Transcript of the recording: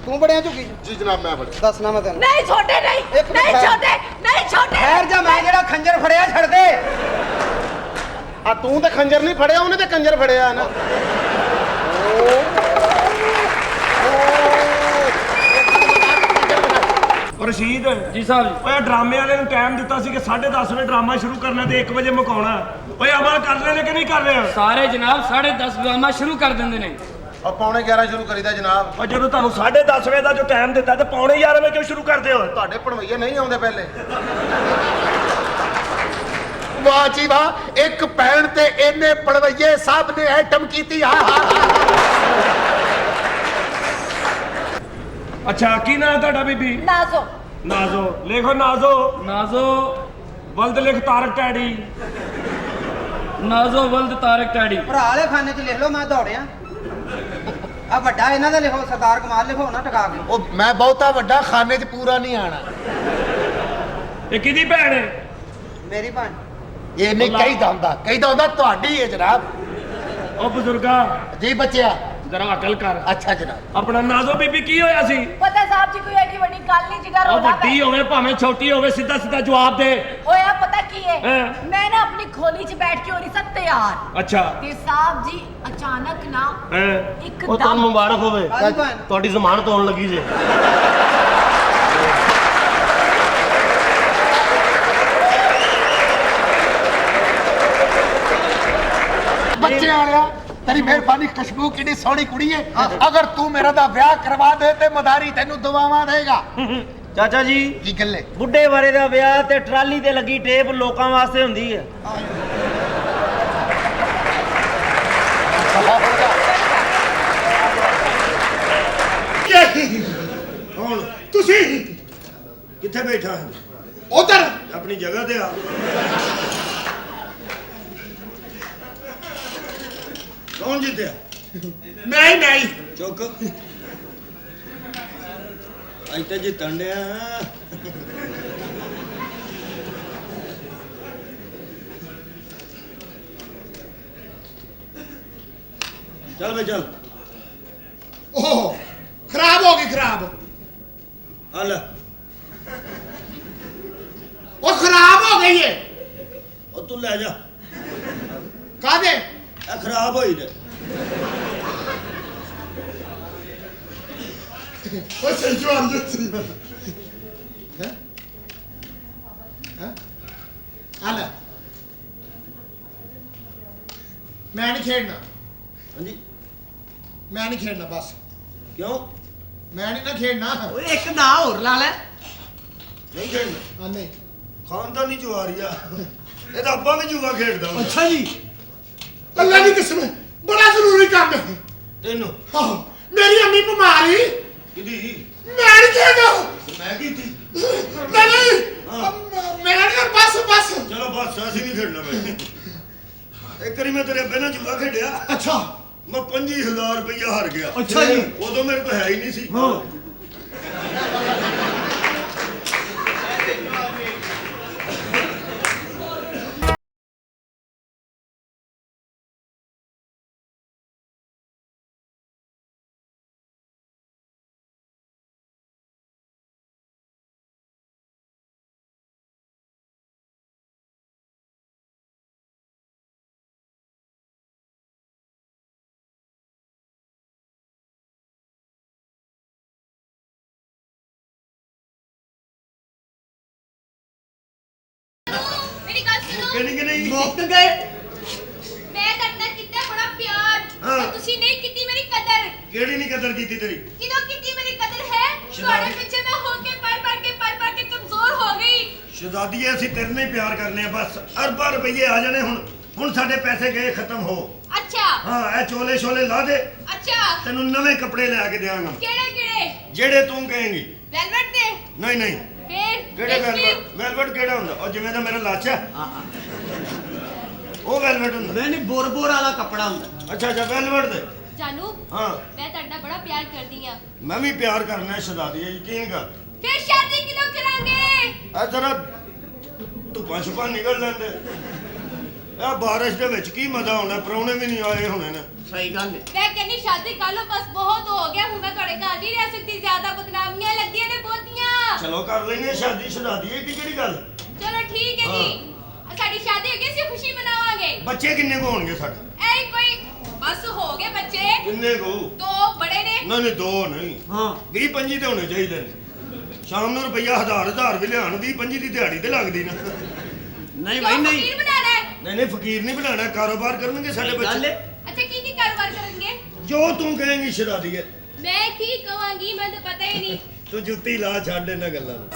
तू बड़े झुकी जी जनाब मैं बड़े दसना मैं तेन नहीं छोटे नहीं नहीं छोटे नहीं छोटे ठहर जा मैं जेड़ा खंजर फड़िया छड़ दे आ तू तो खंजर नहीं फड़िया उन्हें तो कंजर फड़िया ना रशीद जी साहब जी। ओए ड्रामे वाले ने टाइम दिता सी कि 10:30 वजे ड्रामा शुरू करना ते 1 वजे मुकाउणा ओए अमल कर लेने कि नहीं कर रहे सारे जनाब 10:30 ड्रामा शुरू कर देंगे ने और पौने 11 शुरू करीदा जनाब और ਜਦੋਂ ਤੁਹਾਨੂੰ 10:30 ਵਜੇ ਦਾ ਜੋ ਟਾਈਮ ਦਿੱਤਾ ਤੇ ਪੌਣੇ 11 ਵਜੇ ਕਿਉਂ ਸ਼ੁਰੂ ਕਰਦੇ ਹੋ ਤੁਹਾਡੇ ਪੜਵਈਏ ਨਹੀਂ ਆਉਂਦੇ ਪਹਿਲੇ ਵਾਹ ਜੀ ਵਾਹ ਇੱਕ ਪੈਣ ਤੇ ਇਹਨੇ ਪੜਵਈਏ ਸਭ ਨੇ ਐਟਮ ਕੀਤੀ ਹਾ ਅੱਛਾ ਕੀ ਨਾਂ ਤੁਹਾਡਾ ਬੀਬੀ नाजो ਨਾਜ਼ੋ ਲਿਖੋ ਨਾਜ਼ੋ नाजो ਵਲਦ ਲਿਖ ਤਾਰਕ ਟੈਡੀ नाजो वल्द तारक टैडी भरा वाले खाने च लिख लो मैं दौड़िया आ ਵੱਡਾ ਇਹਨਾਂ ਦਾ ਲਿਖੋ ਸਰਦਾਰ ਕਮਾਲ ਲਿਖੋ ਨਾ ਟਕਾ ਕੇ ਉਹ ਮੈਂ ਬਹੁਤਾ ਵੱਡਾ ਖਾਨੇ 'ਚ ਪੂਰਾ ਨਹੀਂ ਆਣਾ ਇਹ ਕਿਹਦੀ ਭੈਣ ਹੈ ਮੇਰੀ ਭੈਣ ਇਹ ਨਹੀਂ ਕਹੀਦਾ ਹੁੰਦਾ ਤੁਹਾਡੀ ਹੈ ਜਨਾਬ ਉਹ ਬਜ਼ੁਰਗਾ ਜੀ ਬੱਚਿਆ ਜ਼ਰਾ ਅਕਲ ਕਰ ਅੱਛਾ ਜਨਾਬ ਆਪਣਾ ਨਾਜ਼ੋ ਬੀਬੀ ਕੀ ਹੋਇਆ ਸੀ पता साहब जी कोई एडी बड़ी गल नहीं जिगर ਉਹ होना ਵੱਡੀ ਹੋਵੇ ਭਾਵੇਂ ਛੋਟੀ ਹੋਵੇ ਸਿੱਧਾ ਸਿੱਧਾ ਜਵਾਬ ਦੇ होया पता की है हैं? मैं ना अपनी खोली च बैठ के हो रही सब तैयार ਅੱਛਾ ते साहब जी अचानक ना ਹੈਂ? ਉਹ ਤੁਹਾਨੂੰ एकदम ਮੁਬਾਰਕ ਹੋਵੇ ਕਾਹਦੀ ਭੈਣ ਤੁਹਾਡੀ ਜ਼ਮਾਨਤ ਹੋਣ ਲੱਗੀ ਜੇ ਬੱਚੇ ਵਾਲਿਆ ਤੇਰੀ ਮਿਹਰਬਾਨੀ ਖੁਸ਼ਬੂ ਕਿੰਨੀ ਸੋਹਣੀ ਕੁੜੀ ਹੈ ਅਗਰ ਤੂੰ ਮੇਰਾ ਦਾ ਵਿਆਹ ਕਰਵਾ ਦੇ ਤੇ ਮਦਾਰੀ ਤੈਨੂੰ ਦੁਆਵਾਂ ਦੇਗਾ ਚਾਚਾ ਜੀ ਕੀ ਗੱਲੇ ਬੁੱਢੇ ਬਾਰੇ ਦਾ ਵਿਆਹ ਤੇ ਟਰਾਲੀ ਤੇ ਲੱਗੀ ਟੇਪ ਲੋਕਾਂ ਵਾਸਤੇ ਹੁੰਦੀ ਹੈ ਹੁਣ ਤੁਸੀਂ ਕਿੱਥੇ ਬੈਠਾ ਹੈ ਉਧਰ ਆਪਣੀ ਜਗ੍ਹਾ ਤੇ ਆ ਕੌਣ ਜਿੱਤਿਆ ਮੈਂ ਨਹੀਂ ਚੁੱਕ ਅੱਜ ਤੇ ਜਿੱਤਣ ਡਿਆ ਚੱਲ ਬਈ ਚੱਲ ਓਹ ਖਰਾਬ ਹੋ ਗਈ ਖਰਾਬ ਆ ਲੈ ਉਹ ਖਰਾਬ ਹੋ ਗਈ ਹੈ ਉਹ ਤੂੰ ਲੈ ਜਾ ਕਾਹਦੇ ਇਹ ਖਰਾਬ ਹੋਈ ਨੇ ਉਹ ਸਹੀ ਅੰਦਰ ਸੀ ਹੈ ਆ ਲੈ ਮੈਂ ਨਹੀਂ ਖੇਡਣਾ ਹਾਂਜੀ ਮੈਂ ਨਹੀਂ ਖੇਡਣਾ ਬਸ ਕਿਉਂ ਮੈਂ ਨਹੀਂ ਨਾ ਖੇਡਣਾ ਓਏ ਇੱਕ ਨਾ ਹੋਰ ਲਾ ਲੈ ਨਹੀਂ ਖੇਡਣਾ ਆ ਨਹੀਂ ਖਾਨਦਾਨੀ ਜੁਆਰੀ ਆ ਇਹਦਾ ਅੱਬਾ ਵੀ ਜੂਆ ਖੇਡਦਾ ਹੁੰਦਾ। ਅੱਛਾ ਜੀ ਅੱਲਾ ਦੀ ਕਸਮ ਹੈ, ਬੜਾ ਜ਼ਰੂਰੀ ਕੰਮ ਹੈ ਤੈਨੂੰ ਆਹੋ ਮੇਰੀ ਅੰਮੀ ਬਿਮਾਰ ਸੀ ਕਿਹਦੀ ਮੈਂ ਨਹੀਂ ਖੇਡਣਾ ਮੈਂ ਕੀਤੀ ਨਹੀਂ ਹਾਂ। ਮੈਂ ਨਹੀਂ ਬਸ ਚਲੋ ਬਸ ਅਸੀਂ ਨਹੀਂ ਖੇਡਣਾ ਮੈਂ ਇੱਕ ਵਾਰੀ ਮੈਂ ਤੇਰੇ ਅੱਬੇ ਨਾਲ ਜੂਆ ਖੇਡਿਆ ਅੱਛਾ ਮੈਂ 25000 ਰੁਪਇਆ ਹਾਰ ਗਿਆ ਅੱਛਾ ਜੀ। ਉਦੋਂ ਮੇਰੇ ਕੋਲ ਹੈ ਹੀ ਨਹੀਂ ਸੀ मेरी गल सुनो ਕਿਹੜੀ ਕਿ ਨਹੀਂ ਮੁੱਕ ਗਏ मैं करना कितना बड़ा प्यार हाँ। पर तुसी नहीं कितनी मेरी कदर ਕਿਹੜੀ ਨਹੀਂ ਕਦਰ ਕੀਤੀ ਤੇਰੀ किदों कितनी मेरी कदर है तुम्हारे पीछे मैं होके पढ़ के कमजोर हो गई ਸ਼ਹਜ਼ਾਦੀਏ ਅਸੀਂ ਤੇਰੇ ਨਾਲ ਹੀ ਪਿਆਰ ਕਰਨੇ ਆ ਬਸ ਅਰਬਾਂ ਰੁਪਏ ਆ ਜਾਣੇ ਹੁਣ ਸਾਡੇ ਪੈਸੇ ਗਏ ਖਤਮ ਹੋ अच्छा ਹਾਂ ਇਹ ਚੋਲੇ ਛੋਲੇ ਲਾ ਦੇ अच्छा ਤੈਨੂੰ ਨਵੇਂ ਕੱਪੜੇ ਲੈ ਕੇ ਦੇਵਾਂਗਾ केड़े केड़े ਜਿਹੜੇ ਤੂੰ ਕਹੇਂਗੀ वेलवेट दे ਨਹੀਂ ਨਹੀਂ फिर ਕਿਹੜੇ रेशमी? ਵੈਲਵਟ ਕਿਹੜਾ ਹੁੰਦਾ ਉਹ ਜਿਵੇਂ ਦਾ ਮੇਰਾ ਲਾਚਾ ਉਹ ਵੈਲਵਟ ਹੁੰਦਾ ਮੈਂ ਨਹੀਂ ਬੋਰ ਵਾਲਾ ਕੱਪੜਾ ਹੁੰਦਾ ਅੱਛਾ ਅੱਛਾ ਵੈਲਵਟ ਦੇ जानू ਹਾਂ मैं तेरे बड़ा प्यार करदी हां ਮੈਂ ਵੀ ਪਿਆਰ ਕਰਨਾ ਸ਼ਹਜ਼ਾਦੀਏ ਯਕੀਨ ਕਰ फिर शादी किदों करांगे ਆ ਜਰਾ ਧੁੱਪਾਂ ਛੁਪਾਂ ਨਿਕਲ ਲੈਂਦੇ ਆ ਬਾਰਿਸ਼ ਦੇ ਵਿੱਚ ਕੀ ਮਜ਼ਾ ਆਉਣਾ ਪ੍ਰਾਹੁਣੇ ਵੀ ਨਹੀਂ ਆਏ ਹੋਣੇ ਨੇ ਸਹੀ ਗੱਲ ਹੈ मैं कहनी शादी कर लो बस बहुत हो गया हूं मैं थोड़े घर नहीं रह सकती ज्यादा ਚਲੋ ਕਰ ਲੈਨੇ ਸ਼ਾਦੀ ਸ਼ੁਦਾਦੀ ਏਡੀ ਕਿਹੜੀ ਗੱਲ ਚਲੋ ਠੀਕ ਹੈ ਜੀ ਸਾਡੀ ਸ਼ਾਦੀ ਹੋ ਗਈ ਅਸੀਂ ਖੁਸ਼ੀ ਮਨਾਵਾਂਗੇ ਬੱਚੇ ਕਿੰਨੇ ਕੁ ਹੋਣਗੇ ਸਾਡੇ ਐ ਕੋਈ ਬਸ ਹੋ ਗਏ ਬੱਚੇ ਕਿੰਨੇ ਕੁ 2 ਬੜੇ ਨੇ ਨਹੀਂ 2 ਨਹੀਂ ਹਾਂ 20 25 ਤੇ ਹੋਣੇ ਚਾਹੀਦੇ ਨੇ ਸ਼ਾਮ ਨੂੰ ਰੁਪਈਆ ਹਜ਼ਾਰ ਵੀ ਲਿਆਣ 20 25 ਦੀ ਦਿਹਾੜੀ ਤੇ ਲੱਗਦੀ ਨਾ ਨਹੀਂ ਕਿਉਂ ਭਾਈ ਨਹੀਂ ਫਕੀਰ ਬਣਾਣਾ ਹੈ ਨਹੀਂ ਫਕੀਰ ਨਹੀਂ ਬਣਾਣਾ ਕਾਰੋਬਾਰ ਕਰਨਗੇ ਸਾਡੇ ਗੱਲ ਬੱਚੇ ਹੈ। ਅੱਛਾ ਕੀ ਕਾਰੋਬਾਰ ਕਰਨਗੇ ਜੋ ਤੂੰ ਕਹੇਂਗੀ ਸ਼ਰਾਦੀ ਹੈ ਮੈਂ ਕੀ ਕਵਾਂਗੀ ਮੈਨੂੰ ਤਾਂ ਪਤਾ ਹੀ ਨਹੀਂ ਤੂੰ ਜੁੱਤੀ ਲਾ ਛੱਡ ਇਹਨਾਂ ਗੱਲਾਂ ਨੂੰ